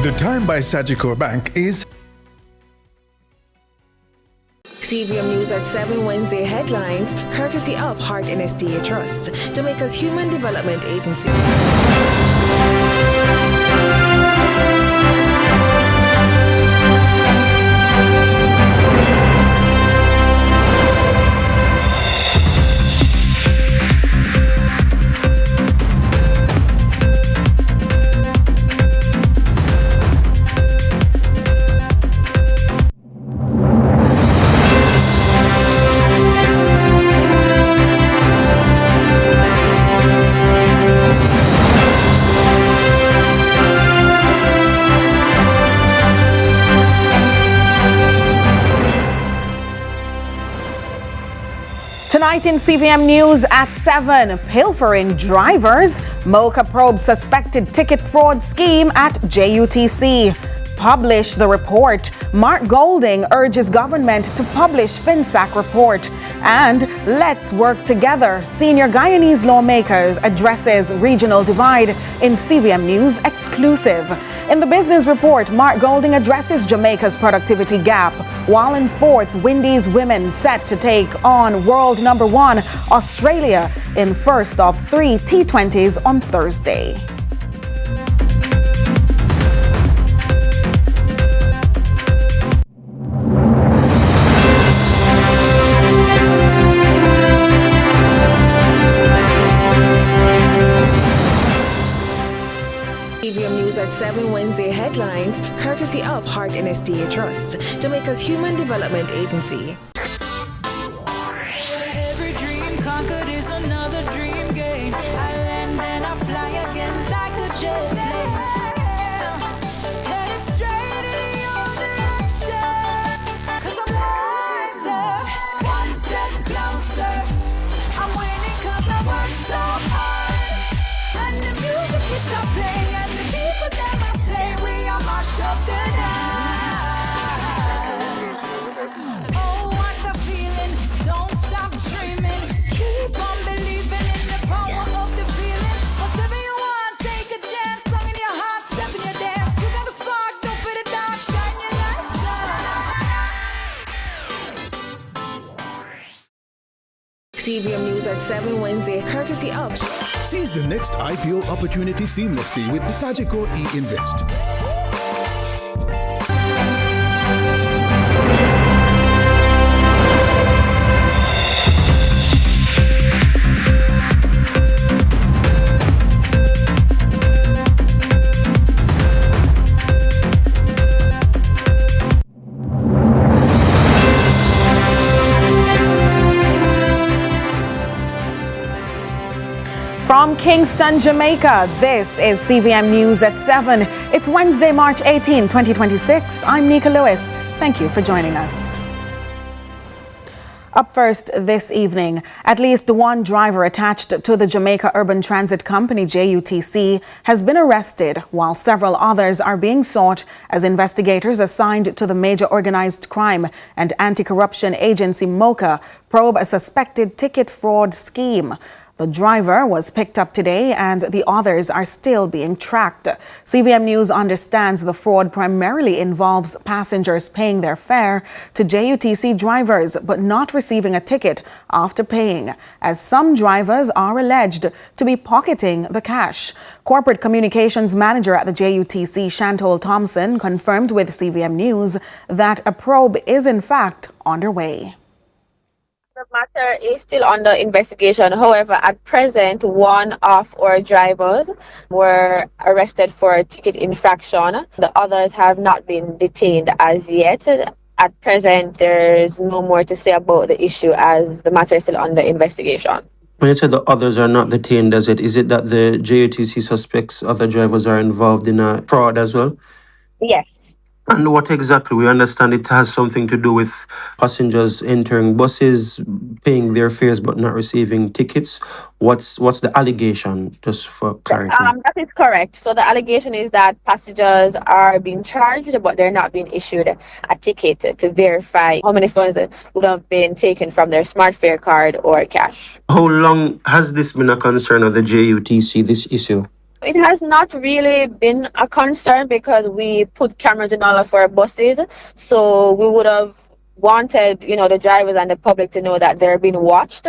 The time by Sagicor Bank is CVM News at 7 Wednesday headlines, courtesy of Heart NSDA Trust, Jamaica's Human Development Agency. Tonight in CVM News at 7, pilfering drivers, Mocha probes suspected ticket fraud scheme at JUTC. Publish the report. Mark Golding urges government to publish FinSAC report. And let's work together. Senior Guyanese lawmakers addresses regional divide in CVM News exclusive. In the business report, Mark Golding addresses Jamaica's productivity gap. While in sports, Windies women set to take on world number 1 Australia in first of 3 T20s on Thursday. CVM News at 7 Wednesday headlines, courtesy of Heart NSDA Trust, Jamaica's Human Development Agency. Every dream conquered is another dream gained. I land and I fly again like a jet plane. Headed straight in your direction. 'Cause I'm wiser, one step closer. I'm winning 'cause I work so hard. And the music keeps on playing, and the people them I say we are mash up the dance. Oh, what a feeling! Don't stop dreaming. Keep on believing in the power of the feeling. Whatever you want, take a chance. Song in your heart, step in your dance. You got a spark, don't fit it down. Shine your lights on. CVM News at 7 Wednesday, courtesy of. Seize the next IPO opportunity seamlessly with the Sagicor e-Invest. From Kingston, Jamaica, this is CVM News at 7. It's Wednesday, March 18, 2026. I'm Nika Lewis. Thank you for joining us. Up first this evening, at least one driver attached to the Jamaica Urban Transit Company, JUTC, has been arrested, while several others are being sought as investigators assigned to the Major Organized Crime and Anti-Corruption Agency, MOCA, probe a suspected ticket fraud scheme. The driver was picked up today and the others are still being tracked. CVM News understands the fraud primarily involves passengers paying their fare to JUTC drivers but not receiving a ticket after paying, as some drivers are alleged to be pocketing the cash. Corporate Communications Manager at the JUTC, Shantol Thompson, confirmed with CVM News that a probe is in fact underway. The matter is still under investigation. However, at present, one of our drivers were arrested for ticket infraction. The others have not been detained as yet. At present, there's no more to say about the issue as the matter is still under investigation. When you say the others are not detained, is it that the JUTC suspects other drivers are involved in a fraud as well? Yes. And what exactly? We understand it has something to do with passengers entering buses, paying their fares but not receiving tickets. What's the allegation, just for clarity? That is correct. So the allegation is that passengers are being charged but they're not being issued a ticket to verify how many funds would have been taken from their smart fare card or cash. How long has this been a concern of the JUTC, this issue? It has not really been a concern because we put cameras in all of our buses. So we would have wanted, the drivers and the public to know that they're being watched.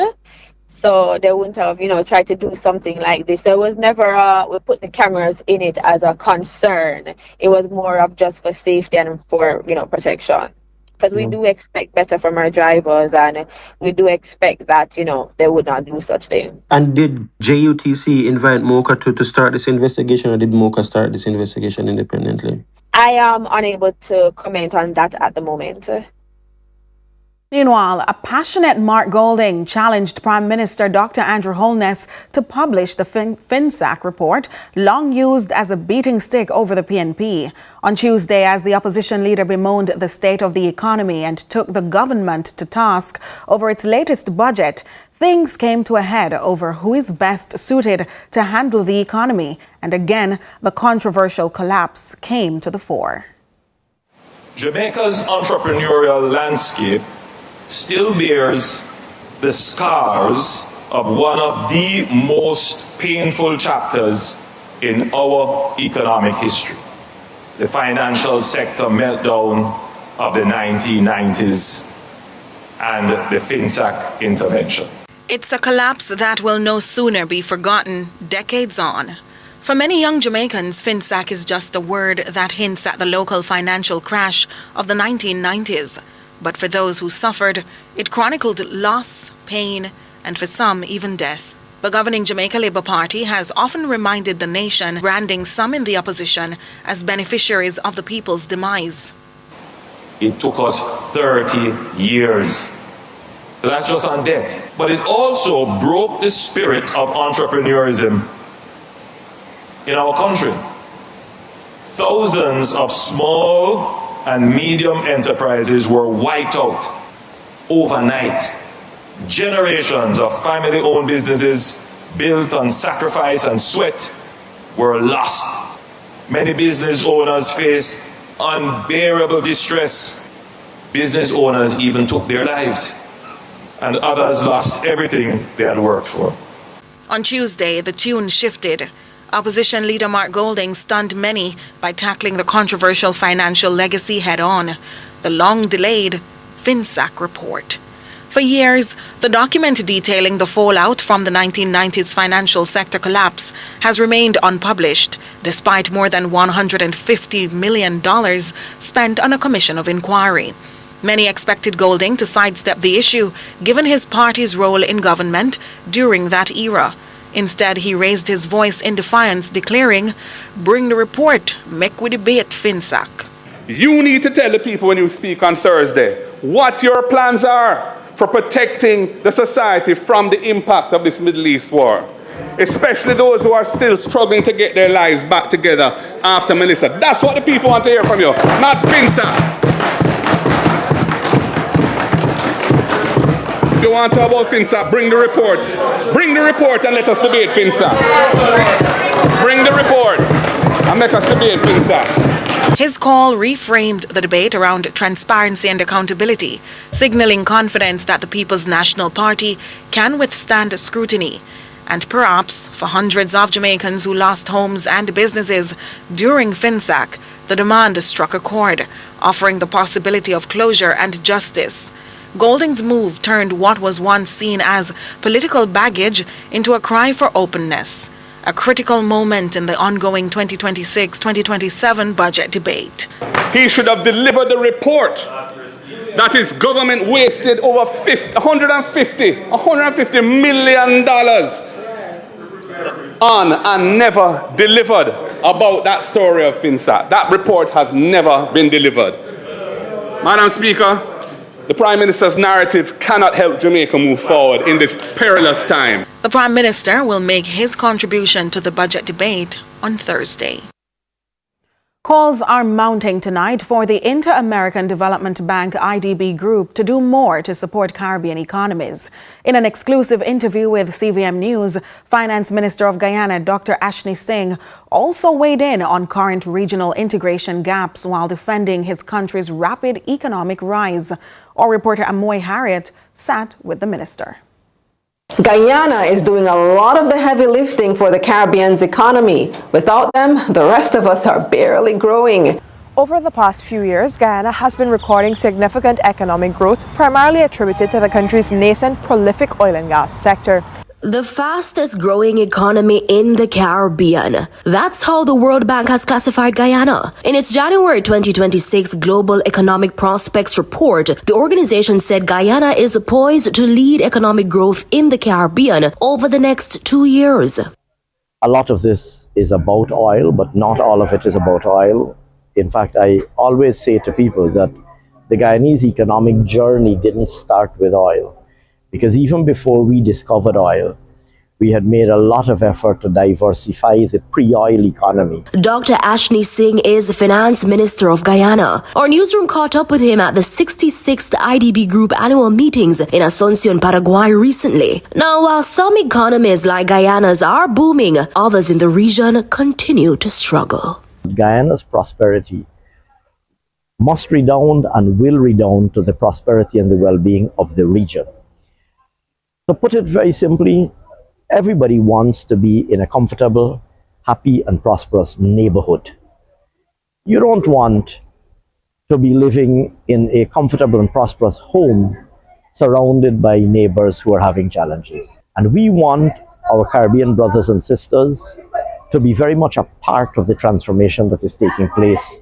So they wouldn't have, tried to do something like this. There was never, we put the cameras in it as a concern. It was more of just for safety and for, protection. Because we do expect better from our drivers, and we do expect that, they would not do such thing. And did JUTC invite Mocha to start this investigation, or did Mocha start this investigation independently? I am unable to comment on that at the moment. Meanwhile, a passionate Mark Golding challenged Prime Minister Dr. Andrew Holness to publish the FinSAC report, long used as a beating stick over the PNP. On Tuesday, as the opposition leader bemoaned the state of the economy and took the government to task over its latest budget, things came to a head over who is best suited to handle the economy. And again, the controversial collapse came to the fore. Jamaica's entrepreneurial landscape still bears the scars of one of the most painful chapters in our economic history, the financial sector meltdown of the 1990s and the FinSAC intervention. It's a collapse that will no sooner be forgotten decades on. For many young Jamaicans, FinSAC is just a word that hints at the local financial crash of the 1990s. But for those who suffered, it chronicled loss, pain, and for some, even death. The governing Jamaica Labour Party has often reminded the nation, branding some in the opposition as beneficiaries of the people's demise. It took us 30 years. So that's just on debt. But it also broke the spirit of entrepreneurism in our country. Thousands of small and medium enterprises were wiped out overnight. Generations of family-owned businesses built on sacrifice and sweat were lost. Many business owners faced unbearable distress. Business owners even took their lives, and others lost everything they had worked for. On Tuesday, the tune shifted. Opposition leader Mark Golding stunned many by tackling the controversial financial legacy head-on, the long-delayed FinSAC report. For years, the document detailing the fallout from the 1990s financial sector collapse has remained unpublished, despite more than $150 million spent on a commission of inquiry. Many expected Golding to sidestep the issue, given his party's role in government during that era. Instead, he raised his voice in defiance, declaring, "Bring the report, make we debate FinSAC." You need to tell the people when you speak on Thursday what your plans are for protecting the society from the impact of this Middle East war, especially those who are still struggling to get their lives back together after Melissa. That's what the people want to hear from you, not FinSAC. If you want to talk about FinSAC, bring the report. Bring the report and let us debate FinSAC. Bring the report and make us debate FinSAC. His call reframed the debate around transparency and accountability, signaling confidence that the People's National Party can withstand scrutiny. And perhaps for hundreds of Jamaicans who lost homes and businesses during FinSAC, the demand struck a chord, offering the possibility of closure and justice. Golding's move turned what was once seen as political baggage into a cry for openness, a critical moment in the ongoing 2026-2027 budget debate. He should have delivered the report that his government wasted over $150 million on and never delivered about that story of FinSAC. That report has never been delivered. Madam Speaker, the Prime Minister's narrative cannot help Jamaica move forward in this perilous time. The Prime Minister will make his contribution to the budget debate on Thursday. Calls are mounting tonight for the Inter-American Development Bank IDB Group to do more to support Caribbean economies. In an exclusive interview with CVM News, Finance Minister of Guyana, Dr. Ashney Singh, also weighed in on current regional integration gaps while defending his country's rapid economic rise. Our reporter Amoy Harriet sat with the minister. Guyana is doing a lot of the heavy lifting for the Caribbean's economy. Without them, the rest of us are barely growing. Over the past few years, Guyana has been recording significant economic growth, primarily attributed to the country's nascent prolific oil and gas sector. The fastest growing economy in the Caribbean. That's how the World Bank has classified Guyana. In its January 2026 Global Economic Prospects Report, the organization said Guyana is poised to lead economic growth in the Caribbean over the next 2 years. A lot of this is about oil, but not all of it is about oil. In fact, I always say to people that the Guyanese economic journey didn't start with oil. Because even before we discovered oil, we had made a lot of effort to diversify the pre-oil economy. Dr. Ashney Singh is Finance Minister of Guyana. Our newsroom caught up with him at the 66th IDB Group annual meetings in Asuncion, Paraguay recently. Now, while some economies like Guyana's are booming, others in the region continue to struggle. Guyana's prosperity must redound and will redound to the prosperity and the well-being of the region. To put it very simply, everybody wants to be in a comfortable, happy and prosperous neighborhood. You don't want to be living in a comfortable and prosperous home surrounded by neighbors who are having challenges. And we want our Caribbean brothers and sisters to be very much a part of the transformation that is taking place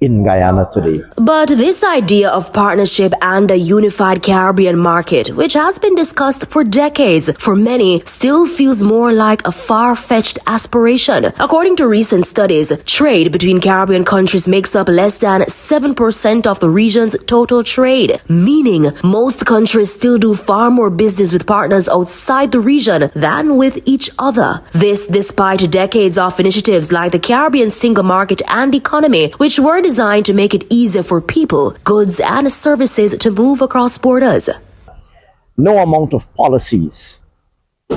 in Guyana today. But this idea of partnership and a unified Caribbean market, which has been discussed for decades, for many still feels more like a far-fetched aspiration. According to recent studies, trade between Caribbean countries makes up less than 7% of the region's total trade, meaning most countries still do far more business with partners outside the region than with each other. This despite decades of initiatives like the Caribbean Single Market and Economy, which were designed to make it easier for people, goods and services to move across borders. No amount of policies,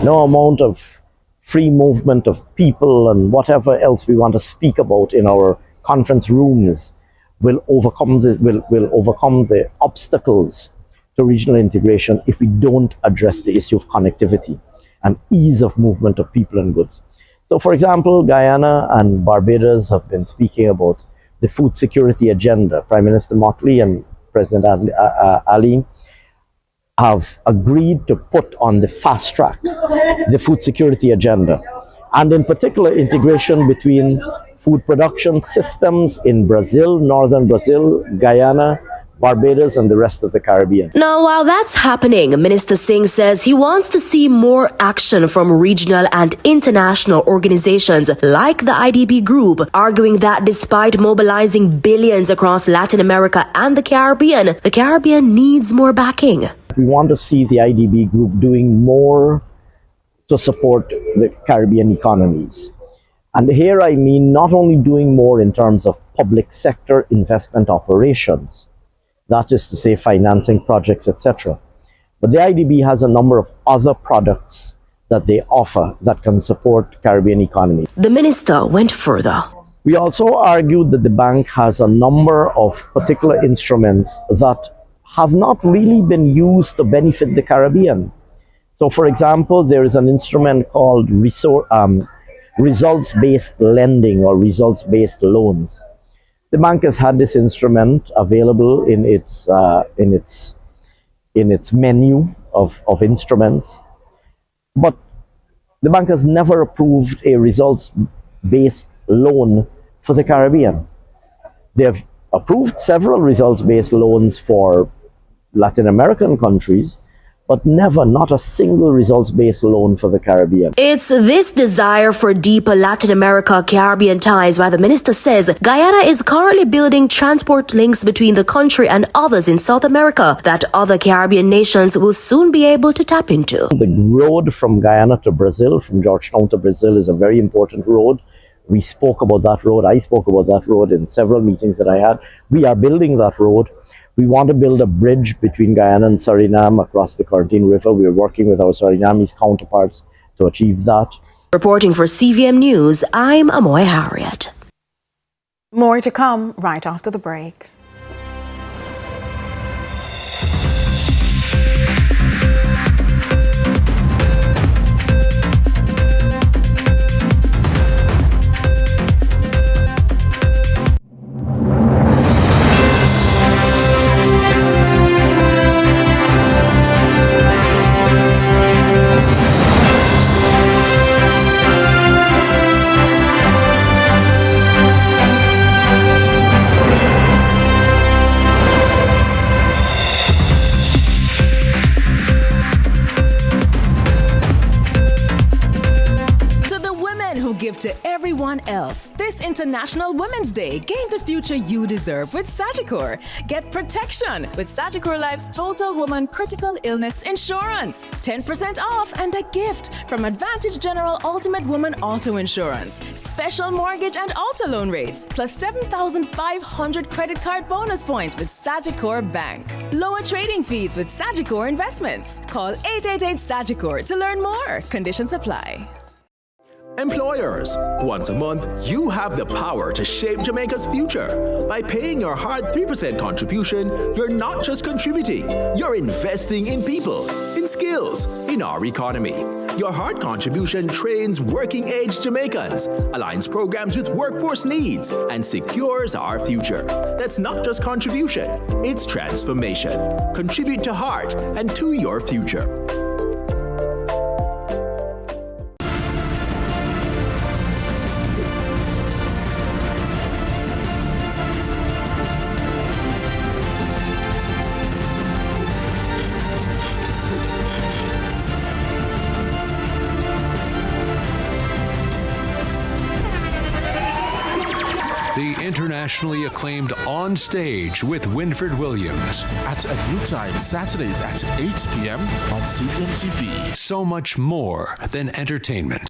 no amount of free movement of people and whatever else we want to speak about in our conference rooms will overcome the obstacles to regional integration if we don't address the issue of connectivity and ease of movement of people and goods. So for example, Guyana and Barbados have been speaking about the food security agenda. Prime Minister Motley and President Ali have agreed to put on the fast track the food security agenda, and in particular integration between food production systems in Brazil, northern Brazil, Guyana, Barbados and the rest of the Caribbean. Now, while that's happening, Minister Singh says he wants to see more action from regional and international organizations like the IDB Group, arguing that despite mobilizing billions across Latin America and the Caribbean needs more backing. We want to see the IDB Group doing more to support the Caribbean economies. And here I mean not only doing more in terms of public sector investment operations, that is to say financing projects, etc. But the IDB has a number of other products that they offer that can support Caribbean economy. The minister went further. We also argued that the bank has a number of particular instruments that have not really been used to benefit the Caribbean. So for example, there is an instrument called results-based lending or results-based loans. The bank has had this instrument available in its menu of instruments, but the bank has never approved a results-based loan for the Caribbean. They have approved several results-based loans for Latin American countries, but not a single results-based loan for the Caribbean. It's this desire for deeper Latin America-Caribbean ties why the minister says Guyana is currently building transport links between the country and others in South America that other Caribbean nations will soon be able to tap into. The road from Guyana to Brazil, from Georgetown to Brazil, is a very important road. We spoke about that road. I spoke about that road in several meetings that I had. We are building that road. We want to build a bridge between Guyana and Suriname across the Corentyne River. We are working with our Surinamese counterparts to achieve that. Reporting for CVM News, I'm Amoy Harriet. More to come right after the break. else, this International Women's Day, gain the future you deserve with Sagicor. Get protection with Sagicor Life's Total Woman Critical Illness Insurance. 10% off and a gift from Advantage General Ultimate Woman Auto Insurance. Special mortgage and auto loan rates, plus 7,500 credit card bonus points with Sagicor Bank. Lower trading fees with Sagicor Investments. Call 888-SAGICOR to learn more. Conditions apply. Employers, once a month, you have the power to shape Jamaica's future. By paying your hard 3% contribution, you're not just contributing, you're investing in people, in skills, in our economy. Your hard contribution trains working-age Jamaicans, aligns programs with workforce needs, and secures our future. That's not just contribution, it's transformation. Contribute to heart and to your future. The internationally acclaimed On Stage with Winfred Williams. At a new time, Saturdays at 8 p.m. on CVM TV. So much more than entertainment.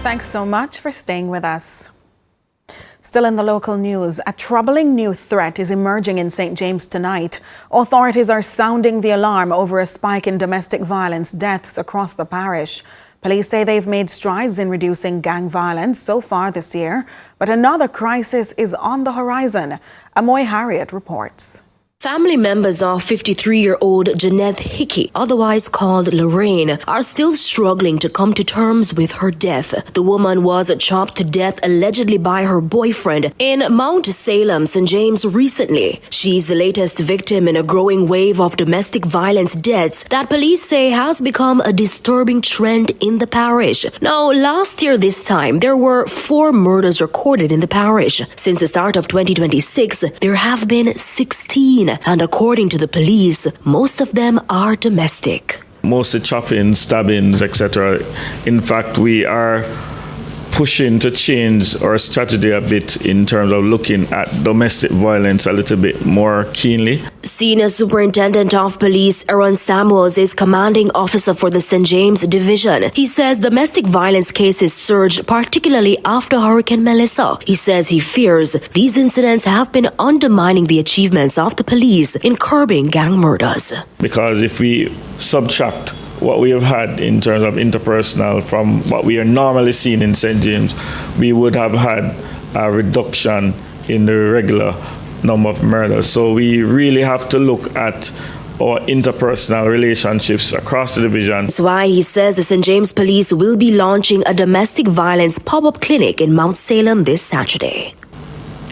Thanks so much for staying with us. Still in the local news, a troubling new threat is emerging in St. James tonight. Authorities are sounding the alarm over a spike in domestic violence deaths across the parish. Police say they've made strides in reducing gang violence so far this year, but another crisis is on the horizon. Amoy Harriet reports. Family members of 53-year-old Jeanette Hickey, otherwise called Lorraine, are still struggling to come to terms with her death. The woman was chopped to death allegedly by her boyfriend in Mount Salem, St. James recently. She's the latest victim in a growing wave of domestic violence deaths that police say has become a disturbing trend in the parish. Now, last year this time, there were 4 murders recorded in the parish. Since the start of 2026, there have been 16. And according to the police, most of them are domestic. Mostly chopping, stabbings, etc. In fact, we are pushing to change our strategy a bit in terms of looking at domestic violence a little bit more keenly. Senior Superintendent of Police Aaron Samuels is commanding officer for the St. James Division. He says domestic violence cases surged particularly after Hurricane Melissa. He says he fears these incidents have been undermining the achievements of the police in curbing gang murders. Because if we subtract what we have had in terms of interpersonal from what we are normally seeing in St. James, we would have had a reduction in the regular number of murders. So we really have to look at our interpersonal relationships across the division. That's why he says the St. James Police will be launching a domestic violence pop-up clinic in Mount Salem this Saturday.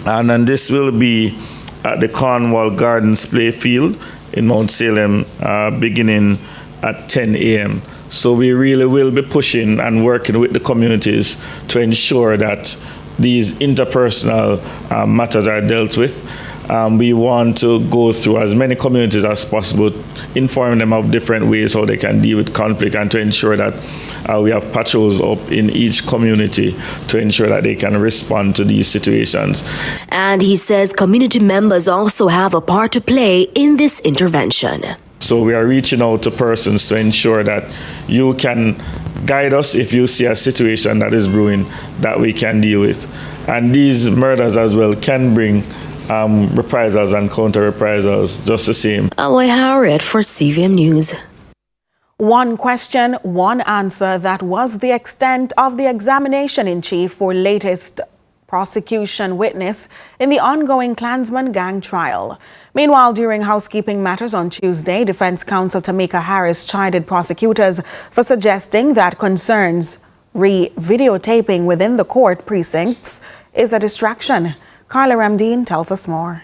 And then this will be at the Cornwall Gardens Playfield in Mount Salem beginning at 10 a.m. So we really will be pushing and working with the communities to ensure that these interpersonal matters are dealt with. We want to go through as many communities as possible, informing them of different ways how they can deal with conflict and to ensure that we have patrols up in each community to ensure that they can respond to these situations. And he says community members also have a part to play in this intervention. So we are reaching out to persons to ensure that you can guide us if you see a situation that is brewing that we can deal with. And these murders as well can bring reprisals and counter-reprisals just the same. Amoy Harriet for CVM News. One question, one answer. That was the extent of the examination in chief for latest prosecution witness in the ongoing Clansman gang trial. Meanwhile, during housekeeping matters on Tuesday, Defense Counsel Tamika Harris chided prosecutors for suggesting that concerns videotaping within the court precincts is a distraction. Carla Ramdeen tells us more.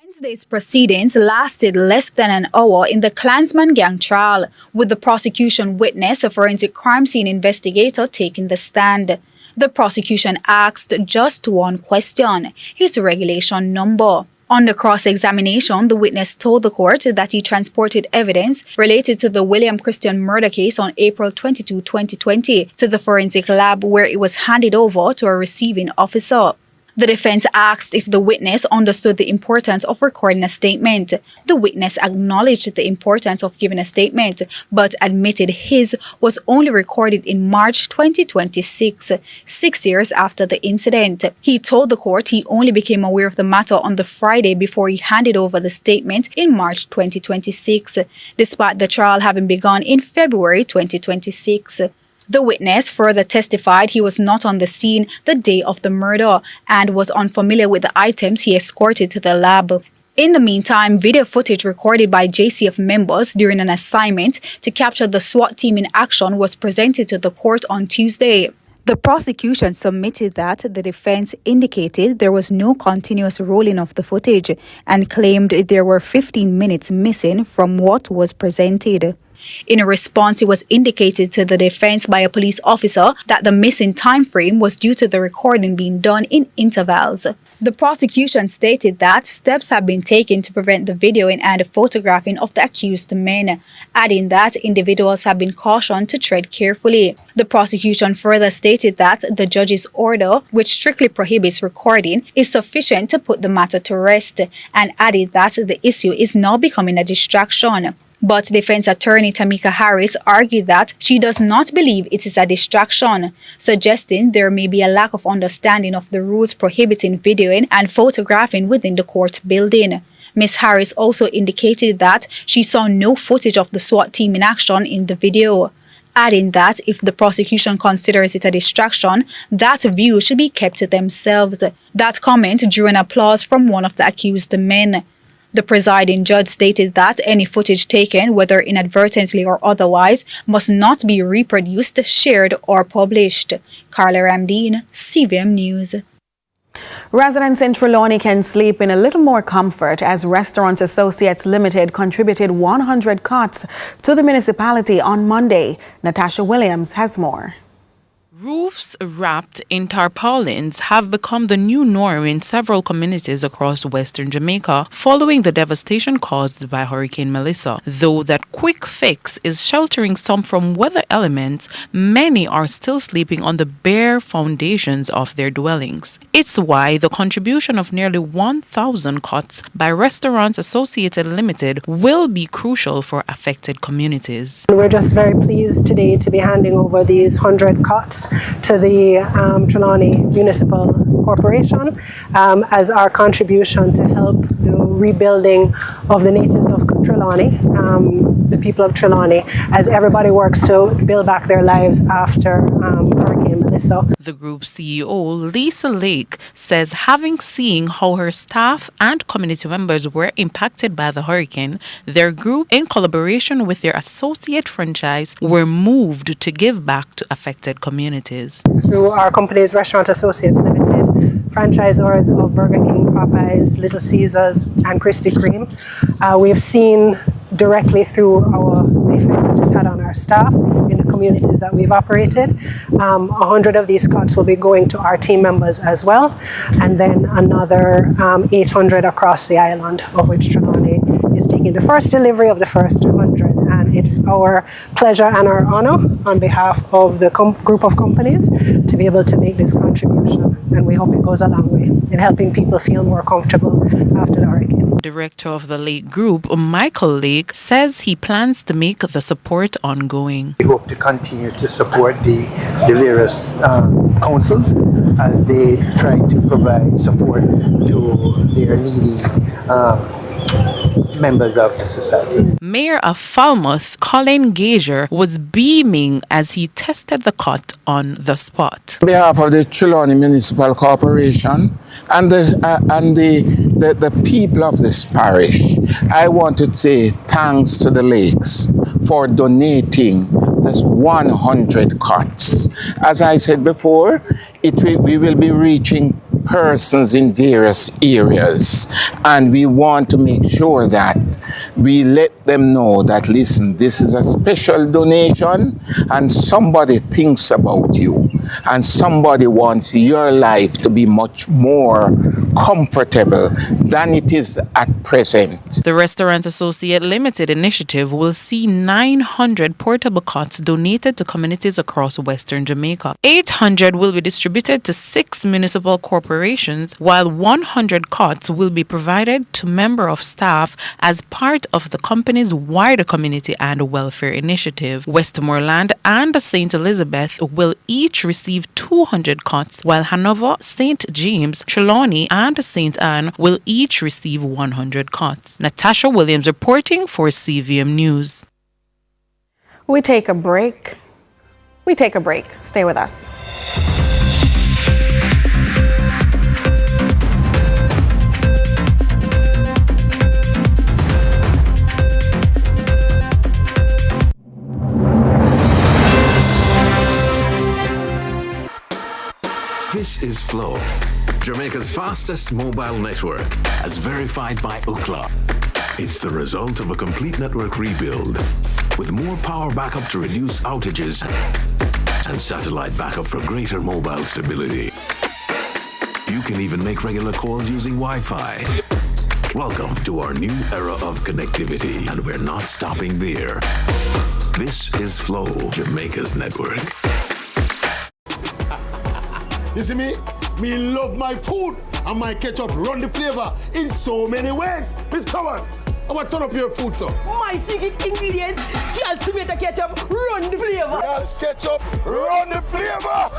Wednesday's proceedings lasted less than an hour in the Clansman gang trial, with the prosecution witness, a forensic crime scene investigator, taking the stand. The prosecution asked just one question: his regulation number. Under cross-examination, the witness told the court that he transported evidence related to the William Christian murder case on April 22, 2020 to the forensic lab, where it was handed over to a receiving officer. The defense asked if the witness understood the importance of recording a statement. The witness acknowledged the importance of giving a statement, but admitted his was only recorded in March 2026, 6 years after the incident. He told the court he only became aware of the matter on the Friday before he handed over the statement in March 2026, despite the trial having begun in February 2026. The witness further testified he was not on the scene the day of the murder and was unfamiliar with the items he escorted to the lab. In the meantime, video footage recorded by JCF members during an assignment to capture the SWAT team in action was presented to the court on Tuesday. The prosecution submitted that the defense indicated there was no continuous rolling of the footage and claimed there were 15 minutes missing from what was presented. In a response, it was indicated to the defense by a police officer that the missing time frame was due to the recording being done in intervals. The prosecution stated that steps have been taken to prevent the videoing and photographing of the accused men, adding that individuals have been cautioned to tread carefully. The prosecution further stated that the judge's order, which strictly prohibits recording, is sufficient to put the matter to rest, and added that the issue is now becoming a distraction. But defense attorney Tamika Harris argued that she does not believe it is a distraction, suggesting there may be a lack of understanding of the rules prohibiting videoing and photographing within the court building. Ms. Harris also indicated that she saw no footage of the SWAT team in action in the video, adding that if the prosecution considers it a distraction, that view should be kept to themselves. That comment drew an applause from one of the accused men. The presiding judge stated that any footage taken, whether inadvertently or otherwise, must not be reproduced, shared, or published. Carla Ramdeen, CVM News. Residents in Trelawney can sleep in a little more comfort as Restaurants Associates Limited contributed 100 cots to the municipality on Monday. Natasha Williams has more. Roofs wrapped in tarpaulins have become the new norm in several communities across western Jamaica following the devastation caused by Hurricane Melissa. Though that quick fix is sheltering some from weather elements, many are still sleeping on the bare foundations of their dwellings. It's why the contribution of nearly 1,000 cots by Restaurants Associated Limited will be crucial for affected communities. We're just very pleased today to be handing over these 100 cots to the Trelawney Municipal Corporation as our contribution to help the rebuilding of the natives of Trelawney, the people of Trelawney, as everybody works to build back their lives after Hurricane Melissa. The group's CEO, Lisa Lake, says having seen how her staff and community members were impacted by the hurricane, their group, in collaboration with their associate franchise, were moved to give back to affected communities. Through our company's Restaurant Associates Limited, franchisors of Burger King, Popeyes, Little Caesars, and Krispy Kreme, we have seen directly through our effects it has had on our staff in the communities that we've operated. 100 of these cots will be going to our team members as well, and then another 800 across the island, of which Trelawney is taking the first delivery of the first 100. And it's our pleasure and our honor on behalf of the group of companies to be able to make this contribution. And we hope it goes a long way in helping people feel more comfortable after the hurricane. Director of the Lake Group, Michael Lake, says he plans to make the support ongoing. We hope to continue to support the various councils as they try to provide support to their needy members of the society. Mayor of Falmouth, Colin Gager, was beaming as he tested the cot on the spot. On behalf of the Trelawney Municipal Corporation and the people of this parish, I want to say thanks to the Lakes for donating this 100 cots. As I said before, we will be reaching persons in various areas, and we want to make sure that we let them know that, listen, this is a special donation and somebody thinks about you and somebody wants your life to be much more comfortable than it is at present. The Restaurant Associate Limited initiative will see 900 portable cots donated to communities across Western Jamaica. 800 will be distributed to 6 municipal corporations, while 100 cots will be provided to members of staff as part of the company's wider community and welfare initiative. Westmoreland and St. Elizabeth will each receive 200 cots, while Hanover, St. James, Trelawney, and St. Anne will each receive 100 cots. Natasha Williams reporting for CVM News. We take a break. Stay with us. This is Flow, Jamaica's fastest mobile network, as verified by Ookla. It's the result of a complete network rebuild, with more power backup to reduce outages and satellite backup for greater mobile stability. You can even make regular calls using Wi-Fi. Welcome to our new era of connectivity, and we're not stopping there. This is Flow, Jamaica's network. You see me? Me love my food and my ketchup run the flavor in so many ways. Miss Thomas, I want to turn up your food, sir. My secret ingredients, Charles tomato ketchup run the flavor. Charles ketchup run the flavor.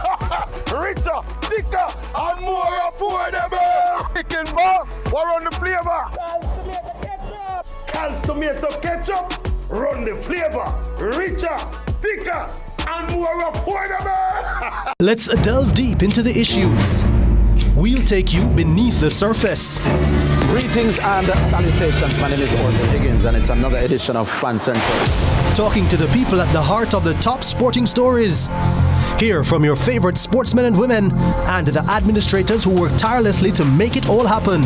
Richer, thicker, and more affordable. Chicken boss, what run the flavor? Charles tomato ketchup. Charles tomato ketchup run the flavor. Richer, thicker, and more affordable. Let's delve deep into the issues. We'll take you beneath the surface. Greetings and salutations. My name is Orville Higgins, and it's another edition of Fan Central. Talking to the people at the heart of the top sporting stories. Hear from your favorite sportsmen and women and the administrators who work tirelessly to make it all happen.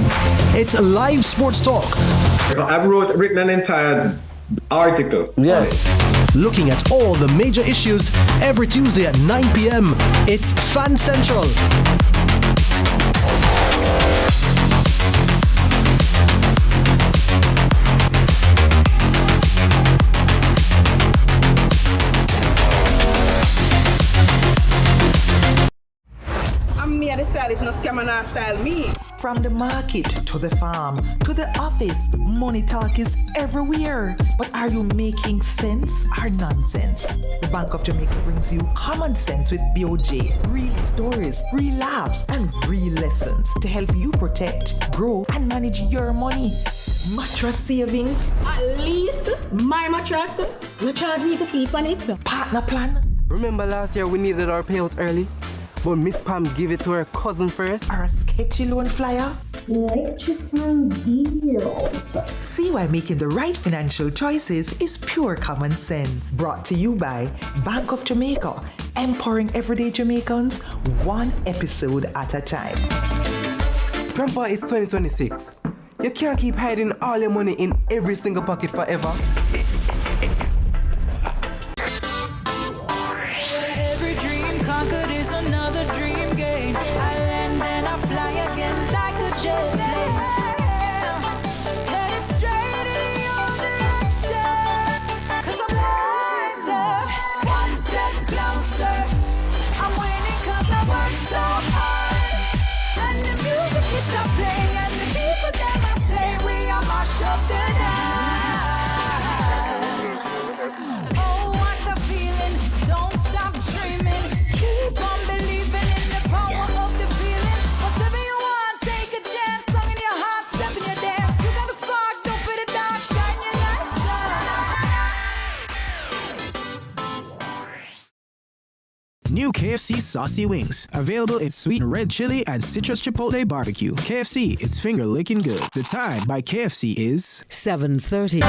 It's live sports talk. I've written an entire article. Yes. Looking at all the major issues every Tuesday at 9 p.m. It's Fan Central. The stylist, no scammer, no style me. From the market to the farm to the office, money talk is everywhere. But are you making sense or nonsense? The Bank of Jamaica brings you common sense with BOJ. Real stories, real laughs, and real lessons to help you protect, grow, and manage your money. Mattress savings. At least my mattress, no charge me to sleep on it. Partner plan. Remember last year we needed our payouts early? But Miss Pam gave it to her cousin first. Or a sketchy loan flyer. Electrifying deals. See why making the right financial choices is pure common sense. Brought to you by Bank of Jamaica, empowering everyday Jamaicans one episode at a time. Grandpa, it's 2026. You can't keep hiding all your money in every single pocket forever. Every dream conquered is another dream game. I land and I fly again like a jet plane. Headed straight in your direction. 'Cause I'm wiser, one step closer. I'm winning 'cause I work so hard. And the music keeps on playing, and the people that I say we are mash up the dance. Oh, what a feeling! Don't stop dreaming. Keep on believing in the power of the feeling. Whatever you want, take a chance. Song in your heart, step in your dance. You got a spark, don't fit it dark. Shine your lights on. New KFC Saucy Wings. Available in sweet red chili and citrus chipotle barbecue. KFC, it's finger licking good. The time by KFC is 7:30.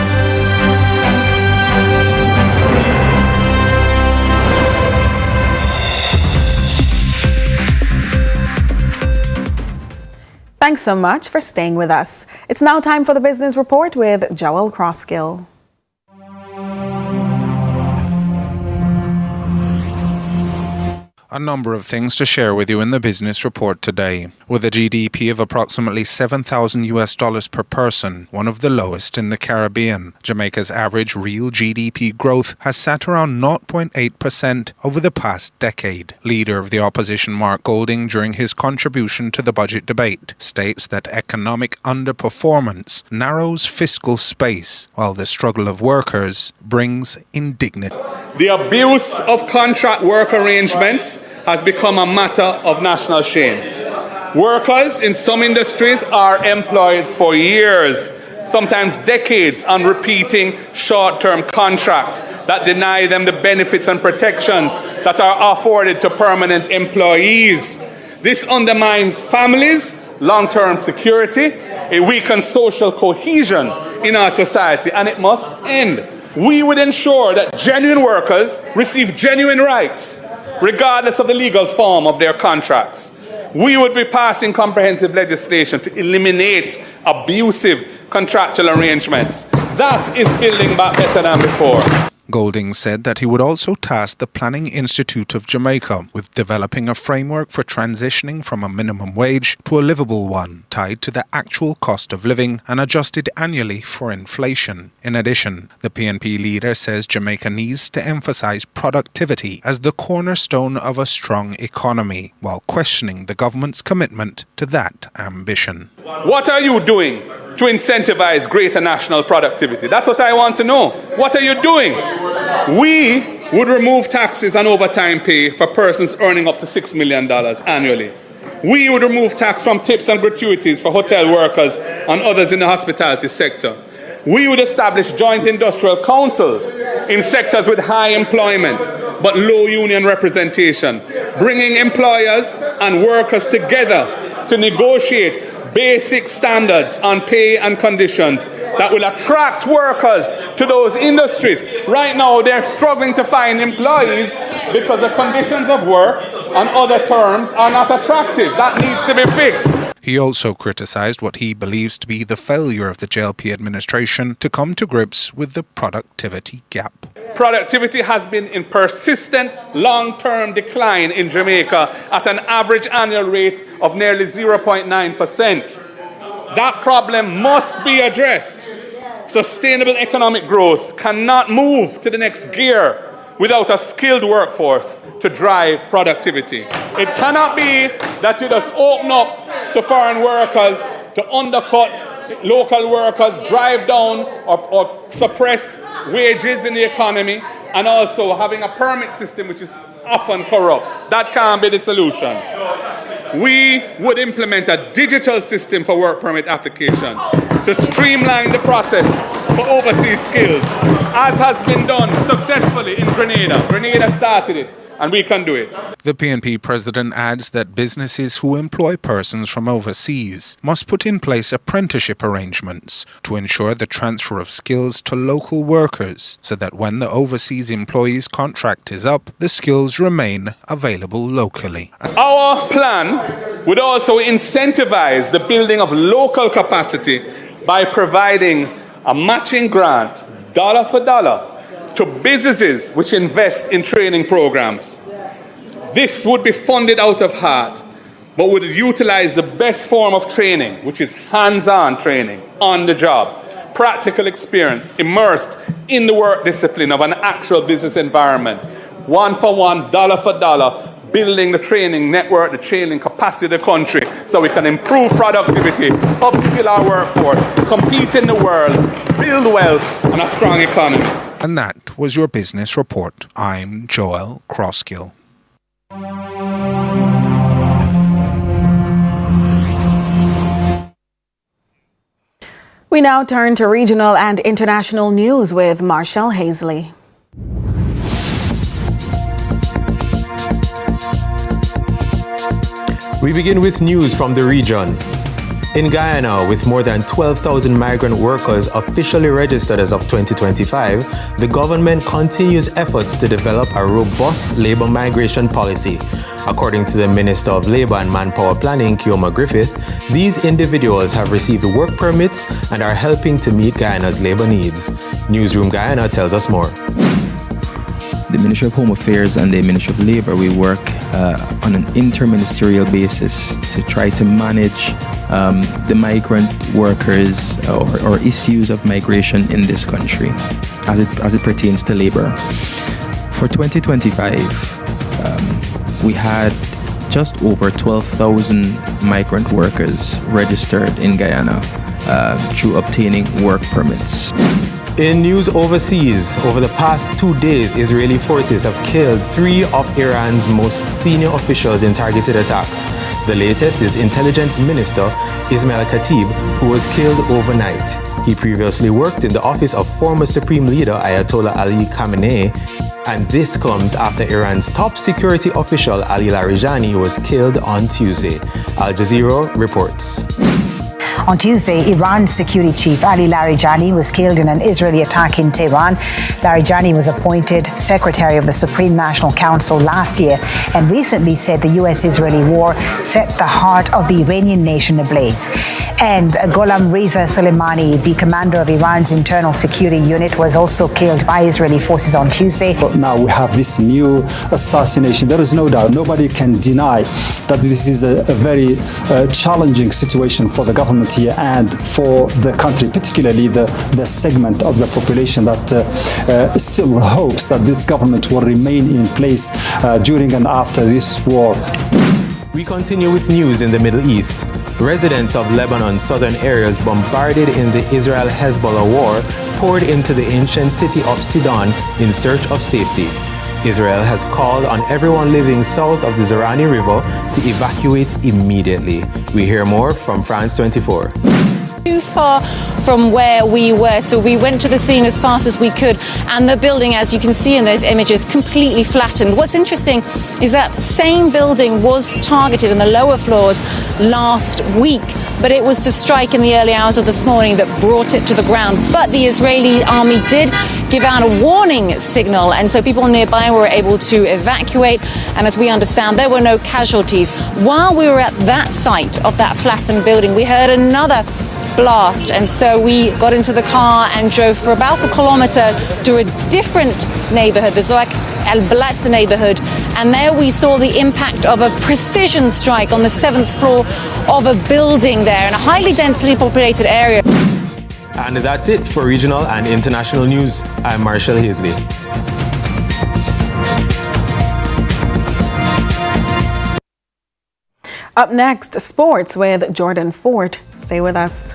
Thanks so much for staying with us. It's now time for the Business Report with Joel Crosskill. A number of things to share with you in the business report today. With a GDP of approximately $7,000 per person, one of the lowest in the Caribbean, Jamaica's average real GDP growth has sat around 0.8% over the past decade. Leader of the opposition Mark Golding, during his contribution to the budget debate, states that economic underperformance narrows fiscal space, while the struggle of workers brings indignity. The abuse of contract work arrangements has become a matter of national shame. Workers in some industries are employed for years, sometimes decades, on repeating short-term contracts that deny them the benefits and protections that are afforded to permanent employees. This undermines families' long-term security, it weakens social cohesion in our society, and it must end. We would ensure that genuine workers receive genuine rights, regardless of the legal form of their contracts. We would be passing comprehensive legislation to eliminate abusive contractual arrangements. That is building back better than before. Golding said that he would also task the Planning Institute of Jamaica with developing a framework for transitioning from a minimum wage to a livable one, tied to the actual cost of living and adjusted annually for inflation. In addition, the PNP leader says Jamaica needs to emphasize productivity as the cornerstone of a strong economy, while questioning the government's commitment to that ambition. What are you doing to incentivize greater national productivity? That's what I want to know. What are you doing? We would remove taxes on overtime pay for persons earning up to $6 million annually. We would remove tax from tips and gratuities for hotel workers and others in the hospitality sector. We would establish joint industrial councils in sectors with high employment but low union representation, bringing employers and workers together to negotiate basic standards on pay and conditions that will attract workers to those industries. Right now, they're struggling to find employees because the conditions of work and other terms are not attractive. That needs to be fixed. He also criticized what he believes to be the failure of the JLP administration to come to grips with the productivity gap. Productivity has been in persistent long-term decline in Jamaica at an average annual rate of nearly 0.9%. That problem must be addressed. Sustainable economic growth cannot move to the next gear without a skilled workforce to drive productivity. It cannot be that you just open up to foreign workers to undercut local workers, drive down or suppress wages in the economy, and also having a permit system which is often corrupt. That can't be the solution. We would implement a digital system for work permit applications to streamline the process for overseas skills, as has been done successfully in Grenada. Grenada started it, and we can do it. The PNP president adds that businesses who employ persons from overseas must put in place apprenticeship arrangements to ensure the transfer of skills to local workers so that when the overseas employee's contract is up, the skills remain available locally. Our plan would also incentivize the building of local capacity by providing a matching grant, dollar for dollar, to businesses which invest in training programs. This would be funded out of heart, but would utilize the best form of training, which is hands-on training, on the job, practical experience, immersed in the work discipline of an actual business environment. One for one, dollar for dollar, building the training network, the training capacity of the country so we can improve productivity, upskill our workforce, compete in the world, build wealth and a strong economy. And that was your business report. I'm Joel Crosskill. We now turn to regional and international news with Marshall Hazley. We begin with news from the region. In Guyana, with more than 12,000 migrant workers officially registered as of 2025, the government continues efforts to develop a robust labor migration policy. According to the Minister of Labor and Manpower Planning, Kioma Griffith, these individuals have received work permits and are helping to meet Guyana's labor needs. Newsroom Guyana tells us more. The Ministry of Home Affairs and the Ministry of Labor, we work on an interministerial basis to try to manage the migrant workers or issues of migration in this country as it pertains to labor. For 2025, we had just over 12,000 migrant workers registered in Guyana through obtaining work permits. In news overseas, over the past 2 days, Israeli forces have killed 3 of Iran's most senior officials in targeted attacks. The latest is Intelligence Minister Ismail Khatib, who was killed overnight. He previously worked in the office of former Supreme Leader Ayatollah Ali Khamenei, and this comes after Iran's top security official Ali Larijani was killed on Tuesday. Al Jazeera reports. On Tuesday, Iran's security chief Ali Larijani was killed in an Israeli attack in Tehran. Larijani was appointed Secretary of the Supreme National Council last year and recently said the US-Israeli war set the heart of the Iranian nation ablaze. And Gholam Reza Soleimani, the commander of Iran's internal security unit, was also killed by Israeli forces on Tuesday. But now we have this new assassination. There is no doubt, nobody can deny that this is a very challenging situation for the government here and for the country, particularly the segment of the population that still hopes that this government will remain in place during and after this war. We continue with news in the Middle East. Residents of Lebanon's southern areas bombarded in the Israel-Hezbollah war poured into the ancient city of Sidon in search of safety. Israel has called on everyone living south of the Zerani River to evacuate immediately. We hear more from France 24. Too far from where we were, so we went to the scene as fast as we could, and the building, as you can see in those images, completely flattened. What's interesting is that same building was targeted in the lower floors last week, but it was the strike in the early hours of this morning that brought it to the ground. But the Israeli army did give out a warning signal, and so people nearby were able to evacuate, and as we understand, there were no casualties. While we were at that site of that flattened building, we heard another blast, and so we got into the car and drove for about a kilometer to a different neighborhood, the Zoak El Blat neighborhood, and there we saw the impact of a precision strike on the 7th floor of a building there in a highly densely populated area. And that's it for regional and international news. I'm Marshall Hazley. Up next, sports with Jordan Ford. Stay with us.